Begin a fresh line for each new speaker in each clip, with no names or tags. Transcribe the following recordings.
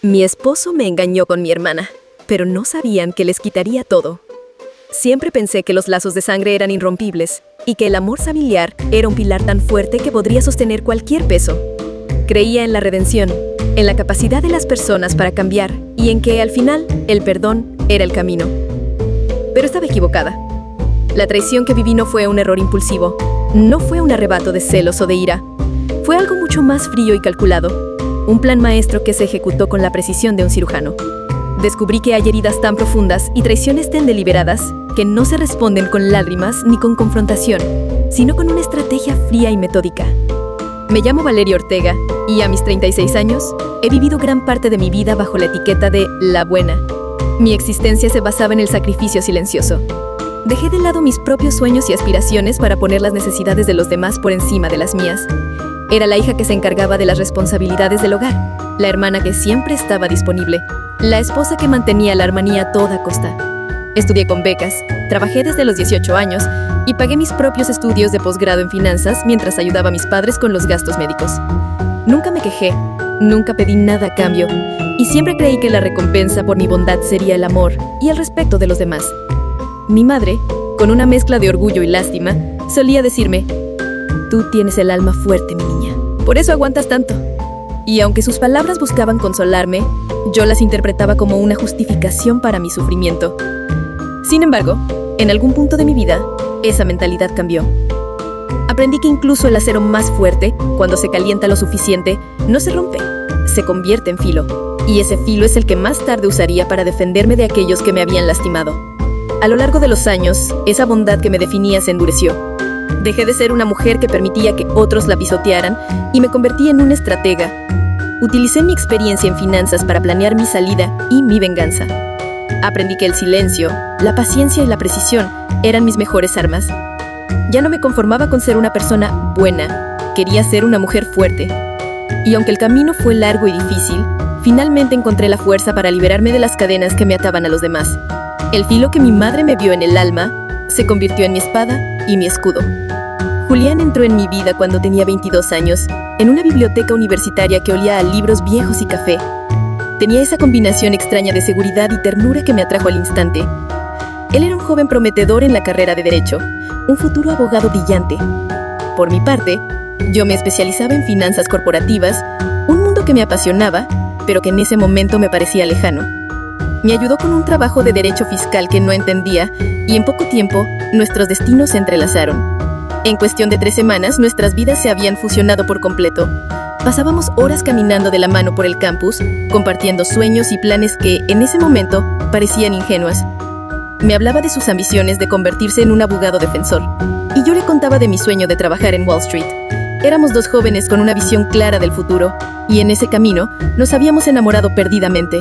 Mi esposo me engañó con mi hermana, pero no sabían que les quitaría todo. Siempre pensé que los lazos de sangre eran irrompibles y que el amor familiar era un pilar tan fuerte que podría sostener cualquier peso. Creía en la redención, en la capacidad de las personas para cambiar y en que, al final, el perdón era el camino. Pero estaba equivocada. La traición que viví no fue un error impulsivo, no fue un arrebato de celos o de ira. Fue algo mucho más frío y calculado, un plan maestro que se ejecutó con la precisión de un cirujano. Descubrí que hay heridas tan profundas y traiciones tan deliberadas que no se responden con lágrimas ni con confrontación, sino con una estrategia fría y metódica. Me llamo Valeria Ortega y a mis 36 años he vivido gran parte de mi vida bajo la etiqueta de la buena. Mi existencia se basaba en el sacrificio silencioso. Dejé de lado mis propios sueños y aspiraciones para poner las necesidades de los demás por encima de las mías. Era la hija que se encargaba de las responsabilidades del hogar, la hermana que siempre estaba disponible, la esposa que mantenía la armonía a toda costa. Estudié con becas, trabajé desde los 18 años y pagué mis propios estudios de posgrado en finanzas mientras ayudaba a mis padres con los gastos médicos. Nunca me quejé, nunca pedí nada a cambio y siempre creí que la recompensa por mi bondad sería el amor y el respeto de los demás. Mi madre, con una mezcla de orgullo y lástima, solía decirme: «Tú tienes el alma fuerte, mi niña. Por eso aguantas tanto». Y aunque sus palabras buscaban consolarme, yo las interpretaba como una justificación para mi sufrimiento. Sin embargo, en algún punto de mi vida, esa mentalidad cambió. Aprendí que incluso el acero más fuerte, cuando se calienta lo suficiente, no se rompe, se convierte en filo. Y ese filo es el que más tarde usaría para defenderme de aquellos que me habían lastimado. A lo largo de los años, esa bondad que me definía se endureció. Dejé de ser una mujer que permitía que otros la pisotearan y me convertí en una estratega. Utilicé mi experiencia en finanzas para planear mi salida y mi venganza. Aprendí que el silencio, la paciencia y la precisión eran mis mejores armas. Ya no me conformaba con ser una persona buena, quería ser una mujer fuerte. Y aunque el camino fue largo y difícil, finalmente encontré la fuerza para liberarme de las cadenas que me ataban a los demás. El filo que mi madre me vio en el alma se convirtió en mi espada y mi escudo. Julián entró en mi vida cuando tenía 22 años, en una biblioteca universitaria que olía a libros viejos y café. Tenía esa combinación extraña de seguridad y ternura que me atrajo al instante. Él era un joven prometedor en la carrera de Derecho, un futuro abogado brillante. Por mi parte, yo me especializaba en finanzas corporativas, un mundo que me apasionaba, pero que en ese momento me parecía lejano. Me ayudó con un trabajo de derecho fiscal que no entendía, y en poco tiempo, nuestros destinos se entrelazaron. En cuestión de 3 semanas, nuestras vidas se habían fusionado por completo. Pasábamos horas caminando de la mano por el campus, compartiendo sueños y planes que, en ese momento, parecían ingenuas. Me hablaba de sus ambiciones de convertirse en un abogado defensor, y yo le contaba de mi sueño de trabajar en Wall Street. Éramos 2 jóvenes con una visión clara del futuro, y en ese camino nos habíamos enamorado perdidamente.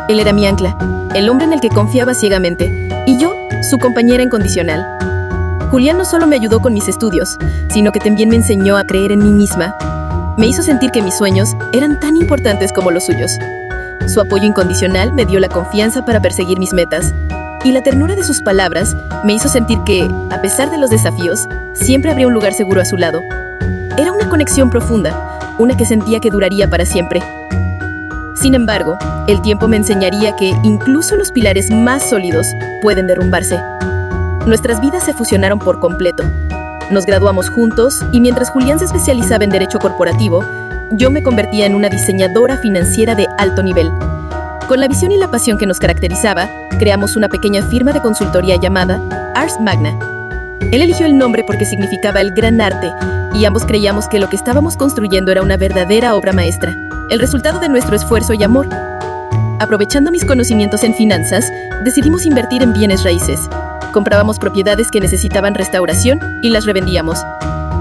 Él era mi ancla, el hombre en el que confiaba ciegamente, y yo, su compañera incondicional. Julián no solo me ayudó con mis estudios, sino que también me enseñó a creer en mí misma. Me hizo sentir que mis sueños eran tan importantes como los suyos. Su apoyo incondicional me dio la confianza para perseguir mis metas, y la ternura de sus palabras me hizo sentir que, a pesar de los desafíos, siempre habría un lugar seguro a su lado. Era una conexión profunda, una que sentía que duraría para siempre. Sin embargo, el tiempo me enseñaría que incluso los pilares más sólidos pueden derrumbarse. Nuestras vidas se fusionaron por completo. Nos graduamos juntos y mientras Julián se especializaba en derecho corporativo, yo me convertía en una diseñadora financiera de alto nivel. Con la visión y la pasión que nos caracterizaba, creamos una pequeña firma de consultoría llamada Ars Magna. Él eligió el nombre porque significaba el gran arte, y ambos creíamos que lo que estábamos construyendo era una verdadera obra maestra, el resultado de nuestro esfuerzo y amor. Aprovechando mis conocimientos en finanzas, decidimos invertir en bienes raíces. Comprábamos propiedades que necesitaban restauración y las revendíamos.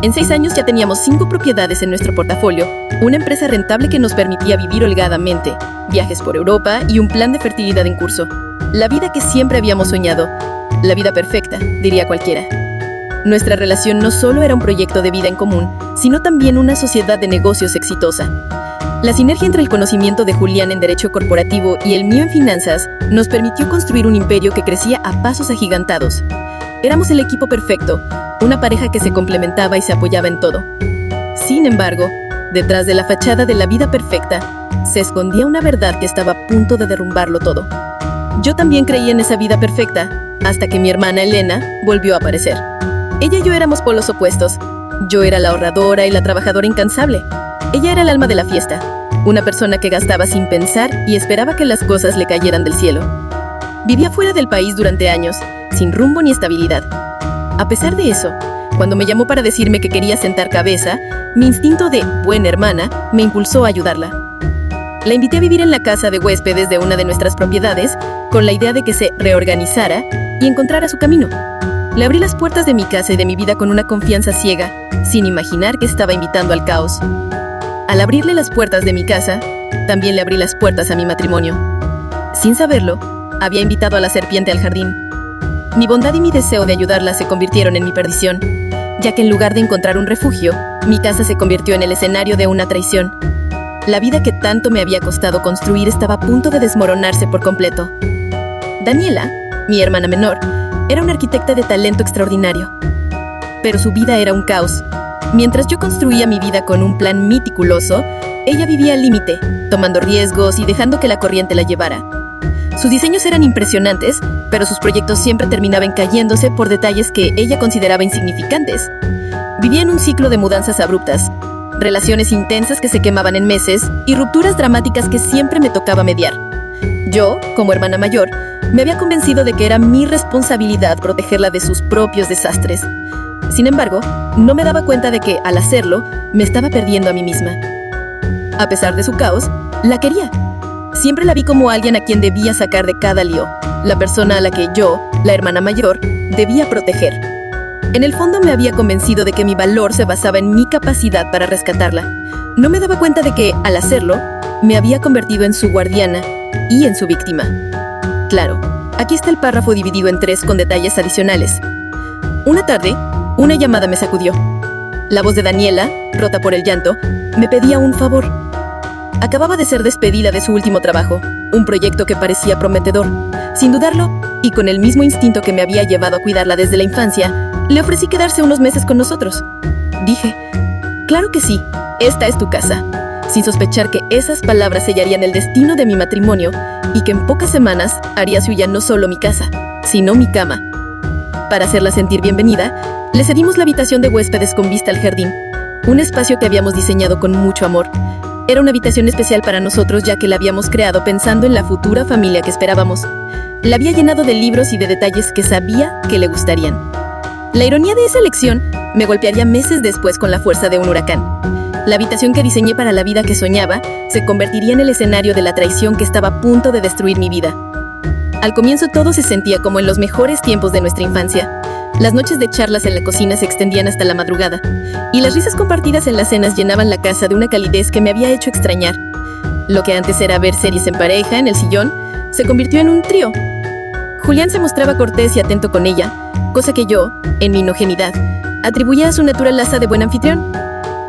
En 6 años ya teníamos 5 propiedades en nuestro portafolio, una empresa rentable que nos permitía vivir holgadamente, viajes por Europa y un plan de fertilidad en curso. La vida que siempre habíamos soñado, la vida perfecta, diría cualquiera. Nuestra relación no solo era un proyecto de vida en común, sino también una sociedad de negocios exitosa. La sinergia entre el conocimiento de Julián en derecho corporativo y el mío en finanzas nos permitió construir un imperio que crecía a pasos agigantados. Éramos el equipo perfecto, una pareja que se complementaba y se apoyaba en todo. Sin embargo, detrás de la fachada de la vida perfecta, se escondía una verdad que estaba a punto de derrumbarlo todo. Yo también creía en esa vida perfecta, hasta que mi hermana Elena volvió a aparecer. Ella y yo éramos polos opuestos. Yo era la ahorradora y la trabajadora incansable. Ella era el alma de la fiesta, una persona que gastaba sin pensar y esperaba que las cosas le cayeran del cielo. Vivía fuera del país durante años, sin rumbo ni estabilidad. A pesar de eso, cuando me llamó para decirme que quería sentar cabeza, mi instinto de buena hermana me impulsó a ayudarla. La invité a vivir en la casa de huéspedes de una de nuestras propiedades, con la idea de que se reorganizara y encontrara su camino. Le abrí las puertas de mi casa y de mi vida con una confianza ciega, sin imaginar que estaba invitando al caos. Al abrirle las puertas de mi casa, también le abrí las puertas a mi matrimonio. Sin saberlo, había invitado a la serpiente al jardín. Mi bondad y mi deseo de ayudarla se convirtieron en mi perdición, ya que en lugar de encontrar un refugio, mi casa se convirtió en el escenario de una traición. La vida que tanto me había costado construir estaba a punto de desmoronarse por completo. Daniela, mi hermana menor, era una arquitecta de talento extraordinario. Pero su vida era un caos. Mientras yo construía mi vida con un plan meticuloso, ella vivía al límite, tomando riesgos y dejando que la corriente la llevara. Sus diseños eran impresionantes, pero sus proyectos siempre terminaban cayéndose por detalles que ella consideraba insignificantes. Vivía en un ciclo de mudanzas abruptas, relaciones intensas que se quemaban en meses y rupturas dramáticas que siempre me tocaba mediar. Yo, como hermana mayor, me había convencido de que era mi responsabilidad protegerla de sus propios desastres. Sin embargo, no me daba cuenta de que, al hacerlo, me estaba perdiendo a mí misma. A pesar de su caos, la quería. Siempre la vi como alguien a quien debía sacar de cada lío, la persona a la que yo, la hermana mayor, debía proteger. En el fondo me había convencido de que mi valor se basaba en mi capacidad para rescatarla. No me daba cuenta de que, al hacerlo, me había convertido en su guardiana y en su víctima. Claro, aquí está el párrafo dividido en 3 con detalles adicionales. Una tarde, una llamada me sacudió. La voz de Daniela, rota por el llanto, me pedía un favor. Acababa de ser despedida de su último trabajo, un proyecto que parecía prometedor. Sin dudarlo, y con el mismo instinto que me había llevado a cuidarla desde la infancia, le ofrecí quedarse unos meses con nosotros. Dije, claro que sí, esta es tu casa, sin sospechar que esas palabras sellarían el destino de mi matrimonio y que en pocas semanas haría suya no solo mi casa, sino mi cama. Para hacerla sentir bienvenida, le cedimos la habitación de huéspedes con vista al jardín, un espacio que habíamos diseñado con mucho amor. Era una habitación especial para nosotros ya que la habíamos creado pensando en la futura familia que esperábamos. La había llenado de libros y de detalles que sabía que le gustarían. La ironía de esa elección me golpearía meses después con la fuerza de un huracán. La habitación que diseñé para la vida que soñaba se convertiría en el escenario de la traición que estaba a punto de destruir mi vida. Al comienzo todo se sentía como en los mejores tiempos de nuestra infancia. Las noches de charlas en la cocina se extendían hasta la madrugada, y las risas compartidas en las cenas llenaban la casa de una calidez que me había hecho extrañar. Lo que antes era ver series en pareja en el sillón, se convirtió en un trío. Julián se mostraba cortés y atento con ella, cosa que yo, en mi inogenuidad, atribuía a su naturaleza de buen anfitrión.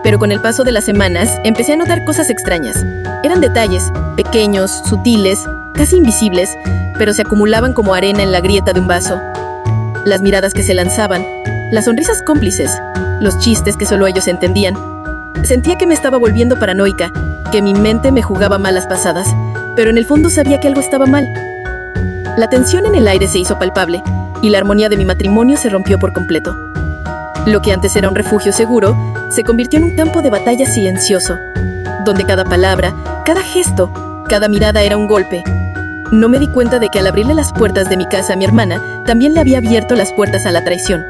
Pero con el paso de las semanas, empecé a notar cosas extrañas. Eran detalles, pequeños, sutiles, casi invisibles, pero se acumulaban como arena en la grieta de un vaso. Las miradas que se lanzaban, las sonrisas cómplices, los chistes que solo ellos entendían. Sentía que me estaba volviendo paranoica, que mi mente me jugaba malas pasadas, pero en el fondo sabía que algo estaba mal. La tensión en el aire se hizo palpable, y la armonía de mi matrimonio se rompió por completo. Lo que antes era un refugio seguro, se convirtió en un campo de batalla silencioso, donde cada palabra, cada gesto, cada mirada era un golpe. No me di cuenta de que al abrirle las puertas de mi casa a mi hermana, también le había abierto las puertas a la traición.